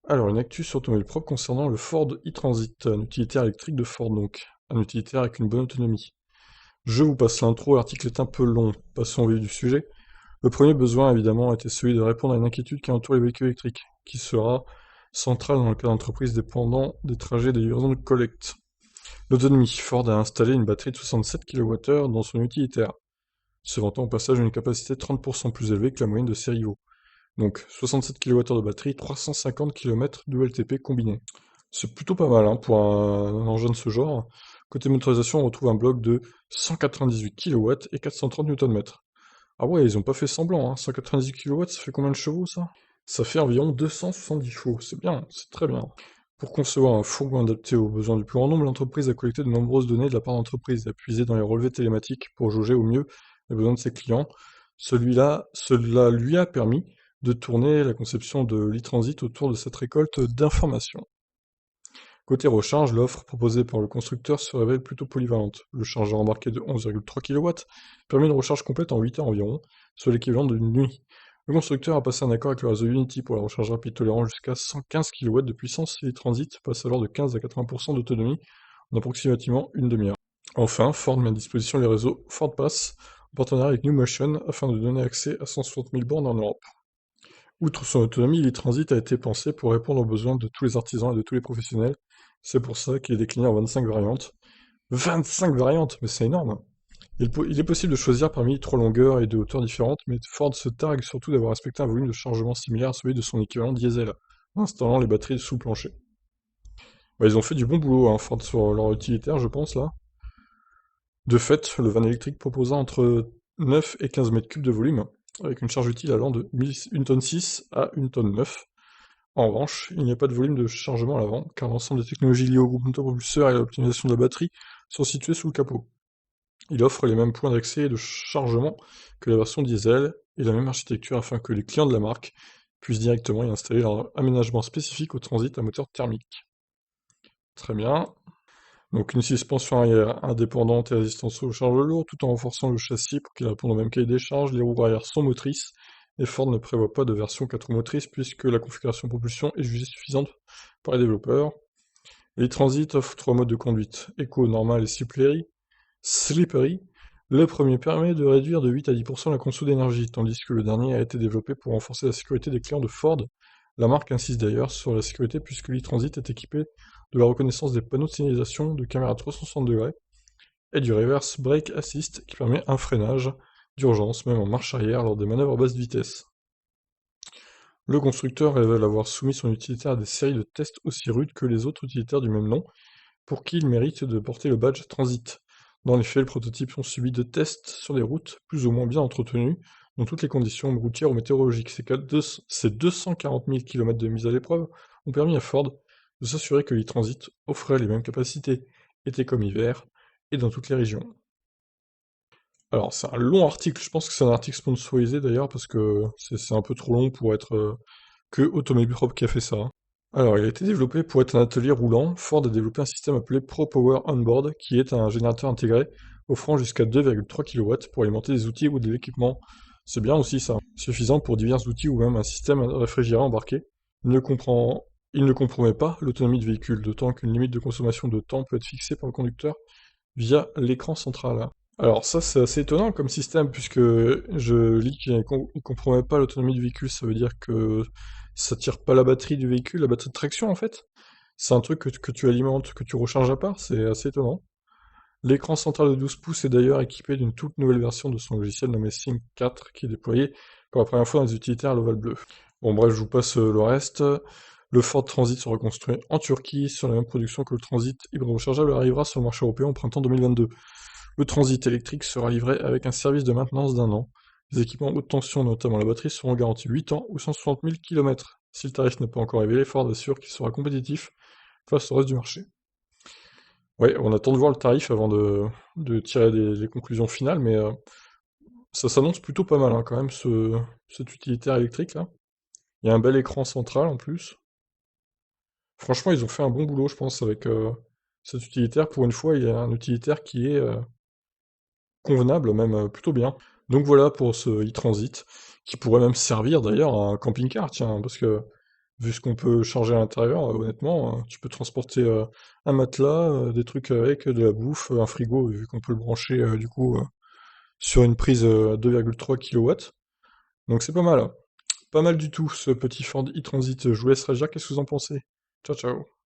Alors, une actu sur automobile propre concernant le Ford e-Transit, un utilitaire électrique de Ford donc, un utilitaire avec une bonne autonomie. Je vous passe l'intro, l'article est un peu long, passons au vif du sujet. Le premier besoin évidemment était celui de répondre à une inquiétude qui entoure les véhicules électriques, qui sera centrale dans le cas d'entreprises dépendant des trajets des livraisons de collecte. L'autonomie, Ford a installé une batterie de 67 kWh dans son utilitaire, se vantant au passage d'une capacité 30% plus élevée que la moyenne de ses rivaux. Donc 67 kWh de batterie, 350 km de LTP combiné. C'est plutôt pas mal hein, pour un engin de ce genre. Côté motorisation, on retrouve un bloc de 198 kW et 430 Nm. Ah ouais, ils ont pas fait semblant, hein. 198 kW, ça fait combien de chevaux ça? Ça fait environ 270 chevaux, c'est bien, c'est très bien. Pour concevoir un fourgon adapté aux besoins du plus grand nombre, l'entreprise a collecté de nombreuses données de la part d'entreprises et a puisé dans les relevés télématiques pour jauger au mieux les besoins de ses clients. Cela lui a permis de tourner la conception de l'e-transit autour de cette récolte d'informations. Côté recharge, l'offre proposée par le constructeur se révèle plutôt polyvalente. Le chargeur embarqué de 11,3 kW permet une recharge complète en 8 heures environ, soit l'équivalent d'une nuit. Le constructeur a passé un accord avec le réseau Unity pour la recharge rapide tolérant jusqu'à 115 kW de puissance et les transits passent alors de 15 à 80% d'autonomie en approximativement une demi-heure. Enfin, Ford met à disposition les réseaux Ford Pass en partenariat avec NewMotion afin de donner accès à 160 000 bornes en Europe. Outre son autonomie, l'e-Transit a été pensé pour répondre aux besoins de tous les artisans et de tous les professionnels. C'est pour ça qu'il est décliné en 25 variantes. 25 variantes, mais c'est énorme. Il est possible de choisir parmi 3 longueurs et 2 hauteurs différentes, mais Ford se targue surtout d'avoir respecté un volume de chargement similaire à celui de son équivalent diesel, en installant les batteries sous plancher. Bah, ils ont fait du bon boulot, hein, Ford, sur leur utilitaire, je pense, là. De fait, le van électrique proposa entre 9 et 15 mètres cubes de volume, avec une charge utile allant de 1 tonne 6 à 1 tonne 9. En revanche, il n'y a pas de volume de chargement à l'avant, car l'ensemble des technologies liées au groupe moteur-propulseur et à l'optimisation de la batterie sont situées sous le capot. Il offre les mêmes points d'accès et de chargement que la version diesel, et la même architecture afin que les clients de la marque puissent directement y installer leur aménagement spécifique au transit à moteur thermique. Très bien. Donc une suspension arrière indépendante et résistante aux charges lourdes, tout en renforçant le châssis pour qu'il réponde au même cahier des charges. Les roues arrière sont motrices, et Ford ne prévoit pas de version 4 roues motrices puisque la configuration propulsion est jugée suffisante par les développeurs. Les Transit offrent 3 modes de conduite, Eco, Normal et Slippery. Le premier permet de réduire de 8 à 10% la conso d'énergie, tandis que le dernier a été développé pour renforcer la sécurité des clients de Ford. La marque insiste d'ailleurs sur la sécurité puisque l'e-Transit est équipé de la reconnaissance des panneaux de signalisation, de caméras 360 degrés et du Reverse Brake Assist qui permet un freinage d'urgence même en marche arrière lors des manœuvres à basse vitesse. Le constructeur révèle avoir soumis son utilitaire à des séries de tests aussi rudes que les autres utilitaires du même nom, pour qui il mérite de porter le badge Transit. Dans les faits, le prototype ont subi de tests sur des routes plus ou moins bien entretenues, dans toutes les conditions routières ou météorologiques. Ces 240 000 km de mise à l'épreuve ont permis à Ford de s'assurer que l'e-Transit offrait les mêmes capacités, été comme hiver, et dans toutes les régions. Alors, c'est un long article, je pense que c'est un article sponsorisé d'ailleurs, parce que c'est un peu trop long pour être que Automobile Propre qui a fait ça, hein. Alors, il a été développé pour être un atelier roulant. Ford a développé un système appelé Pro Power Onboard, qui est un générateur intégré offrant jusqu'à 2,3 kW pour alimenter des outils ou de l'équipement. C'est bien aussi ça, suffisant pour divers outils ou même un système réfrigérant embarqué. Il ne comprend... Il ne compromet pas l'autonomie du véhicule, d'autant qu'une limite de consommation de temps peut être fixée par le conducteur via l'écran central. Alors ça, c'est assez étonnant comme système, puisque je lis qu'il ne compromet pas l'autonomie du véhicule, ça veut dire que ça tire pas la batterie du véhicule, la batterie de traction en fait. C'est un truc que tu alimentes, que tu recharges à part, c'est assez étonnant. L'écran central de 12 pouces est d'ailleurs équipé d'une toute nouvelle version de son logiciel nommé Sync 4, qui est déployé pour la première fois dans les utilitaires à l'ovale bleu. Bon bref, je vous passe le reste. Le Ford Transit sera construit en Turquie sur la même production que le Transit hybride rechargeable arrivera sur le marché européen au printemps 2022. Le transit électrique sera livré avec un service de maintenance d'1 an. Les équipements haute tension, notamment la batterie, seront garantis 8 ans ou 160 000 km. Si le tarif n'est pas encore révélé, Ford assure qu'il sera compétitif face au reste du marché. Ouais, on attend de voir le tarif avant de tirer les conclusions finales, mais ça s'annonce plutôt pas mal hein, quand même, cet utilitaire électrique là. Il y a un bel écran central en plus. Franchement, ils ont fait un bon boulot, je pense, avec cet utilitaire. Pour une fois, il y a un utilitaire qui est convenable, même plutôt bien. Donc voilà pour ce e-transit, qui pourrait même servir d'ailleurs à un camping-car, tiens, parce que Vu ce qu'on peut charger à l'intérieur, honnêtement, tu peux transporter un matelas, des trucs avec, de la bouffe, un frigo, vu qu'on peut le brancher du coup sur une prise à 2,3 kW. Donc c'est pas mal, hein. Pas mal du tout ce petit Ford e-Transit. Je vous laisse réagir, qu'est-ce que vous en pensez? Ciao ciao.